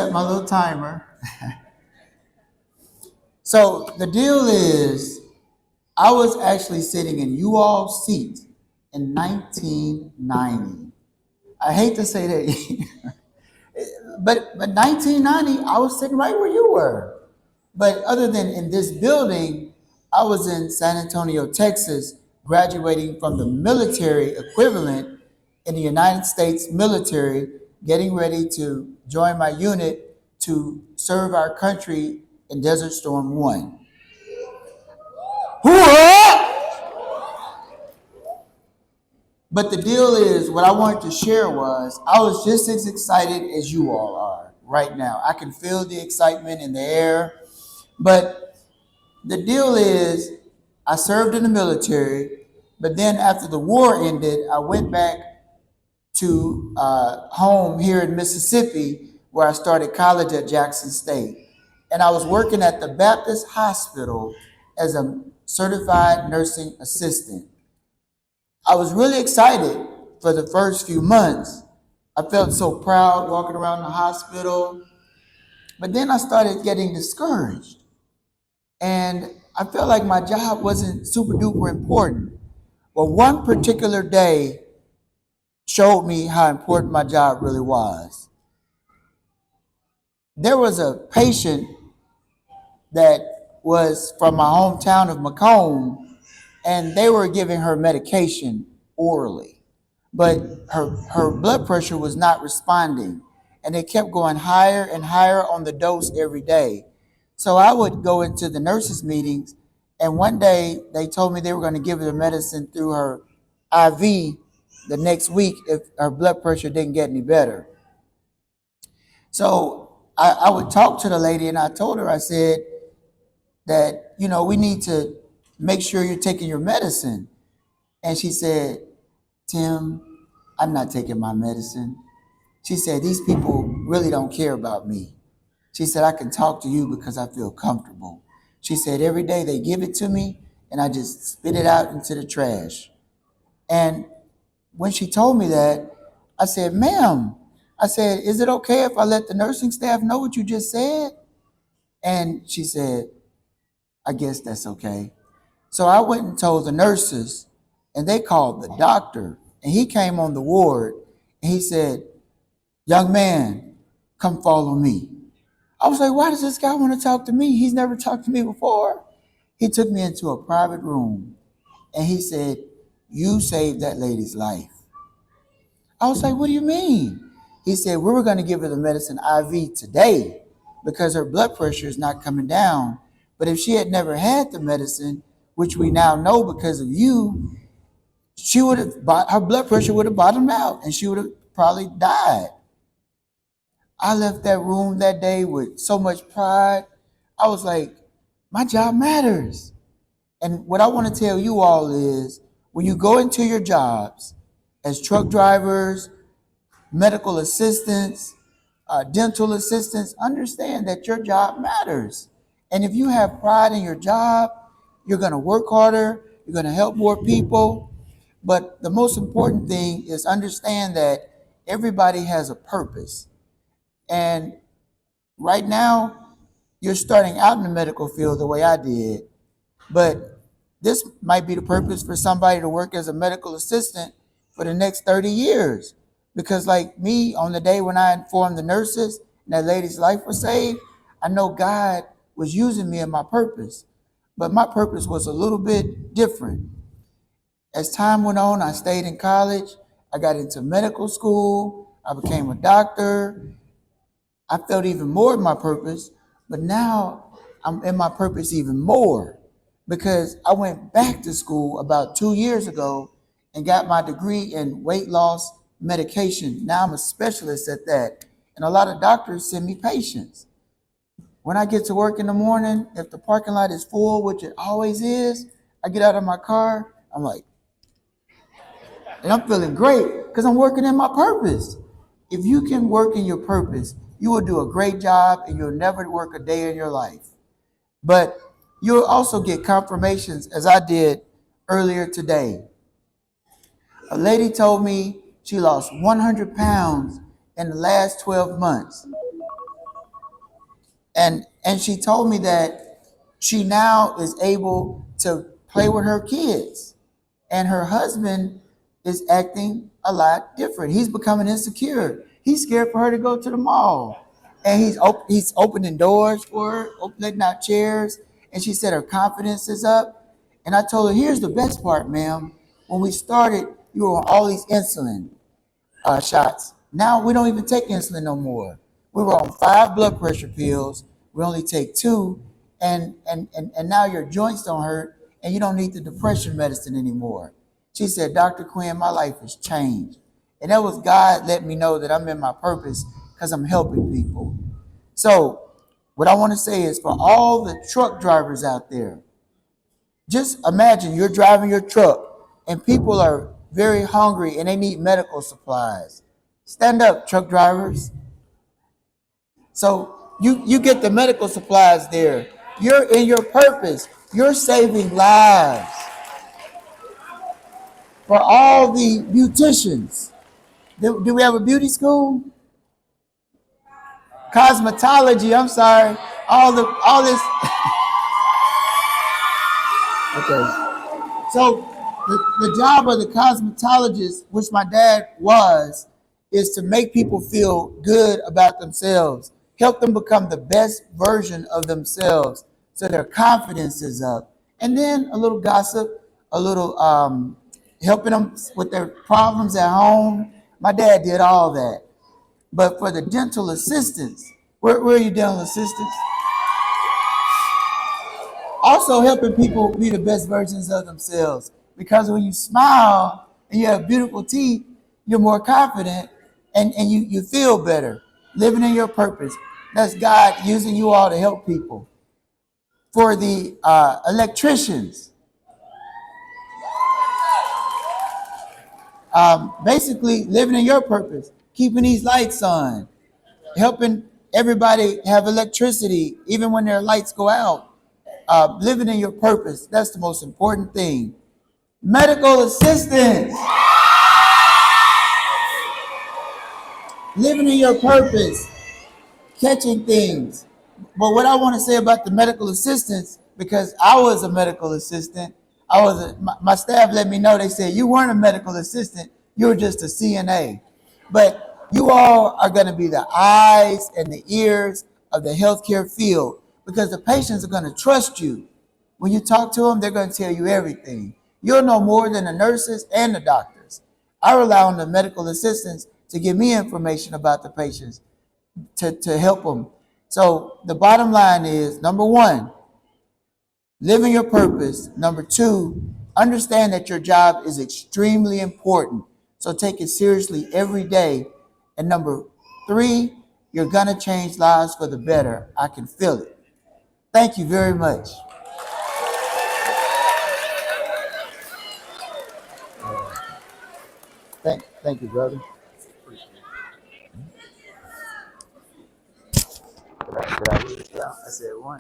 Set my little timer. So the deal is, I was actually sitting in you all's seat in 1990. I hate to say that, but 1990, I was sitting right where you were. But other than in this building, I was in San Antonio, Texas, graduating from the military equivalent in the United States military, getting ready to join my unit to serve our country in Desert Storm 1. But the deal is, what I wanted to share was, I was just as excited as you all are right now. I can feel the excitement in the air. But the deal is, I served in the military, but then after the war ended, I went back to home here in Mississippi, where I started college at Jackson State. And I was working at the Baptist Hospital as a certified nursing assistant. I was really excited for the first few months. I felt so proud walking around the hospital. But then I started getting discouraged. And I felt like my job wasn't super duper important. Well, one particular day showed me how important my job really was. There was a patient that was from my hometown of Macomb, and they were giving her medication orally, but her blood pressure was not responding, and it kept going higher and higher on the dose every day. So I would go into the nurses' meetings, and one day they told me they were going to give her the medicine through her IV the next week if her blood pressure didn't get any better. So I would talk to the lady, and I told her, I said that, we need to make sure you're taking your medicine. And she said, Tim, I'm not taking my medicine. She said, these people really don't care about me. She said, I can talk to you because I feel comfortable. She said, every day they give it to me and I just spit it out into the trash. And when she told me that, I said, ma'am, I said, is it okay if I let the nursing staff know what you just said? And she said, I guess that's okay. So I went and told the nurses, and they called the doctor, and he came on the ward, and he said, young man, come follow me. I was like, why does this guy want to talk to me? He's never talked to me before. He took me into a private room, and he said, you saved that lady's life. I was like, what do you mean? He said, we were going to give her the medicine IV today because her blood pressure is not coming down. But if she had never had the medicine, which we now know because of you, she would have, her blood pressure would have bottomed out and she would have probably died. I left that room that day with so much pride. I was like, my job matters. And what I want to tell you all is, when you go into your jobs as truck drivers, medical assistants, dental assistants, understand that your job matters. And if you have pride in your job, you're going to work harder, you're going to help more people. But the most important thing is understand that everybody has a purpose. And right now, you're starting out in the medical field the way I did, but this might be the purpose for somebody to work as a medical assistant for the next 30 years. Because like me, on the day when I informed the nurses and that lady's life was saved, I know God was using me in my purpose. But my purpose was a little bit different. As time went on, I stayed in college. I got into medical school. I became a doctor. I felt even more in my purpose, but now I'm in my purpose even more because I went back to school about 2 years ago and got my degree in weight loss medication. Now I'm a specialist at that. And a lot of doctors send me patients. When I get to work in the morning, if the parking lot is full, which it always is, I get out of my car, I'm like, and I'm feeling great because I'm working in my purpose. If you can work in your purpose, you will do a great job and you'll never work a day in your life. But you'll also get confirmations, as I did earlier today. A lady told me she lost 100 pounds in the last 12 months. And she told me that she now is able to play with her kids, and her husband is acting a lot different. He's becoming insecure. He's scared for her to go to the mall, and he's opening doors for her, letting out chairs. And she said her confidence is up. And I told her, here's the best part, ma'am. When we started, you were on all these insulin shots. Now we don't even take insulin no more. We were on 5 blood pressure pills. We only take 2, and now your joints don't hurt, and you don't need the depression medicine anymore. She said, Dr. Quinn, my life has changed. And that was God letting me know that I'm in my purpose because I'm helping people. So what I want to say is, for all the truck drivers out there, just imagine you're driving your truck and people are very hungry and they need medical supplies. Stand up, truck drivers. So you get the medical supplies there. You're in your purpose. You're saving lives. For all the beauticians, do we have a beauty school? Cosmetology, I'm sorry. All this. Okay. So the job of the cosmetologist, which my dad was, is to make people feel good about themselves, help them become the best version of themselves so their confidence is up. And then a little gossip, a little helping them with their problems at home. My dad did all that. But for the dental assistants, where are you, dental assistants? Also helping people be the best versions of themselves. Because when you smile and you have beautiful teeth, you're more confident, and you feel better. Living in your purpose. That's God using you all to help people. For the electricians, basically living in your purpose, keeping these lights on, helping everybody have electricity even when their lights go out. Living in your purpose, that's the most important thing. Medical assistants, living in your purpose, catching things. But what I want to say about the medical assistants, because I was a medical assistant, my staff let me know, they said, you weren't a medical assistant, you were just a CNA. But you all are going to be the eyes and the ears of the healthcare field, because the patients are going to trust you. When you talk to them, they're going to tell you everything. You'll know more than the nurses and the doctors. I rely on the medical assistants to give me information about the patients, to help them. So the bottom line is, number 1, live in your purpose. Number 2, understand that your job is extremely important. So take it seriously every day. And number 3, you're going to change lives for the better. I can feel it. Thank you very much. Thank you, brother. Did I read it down? I said 1.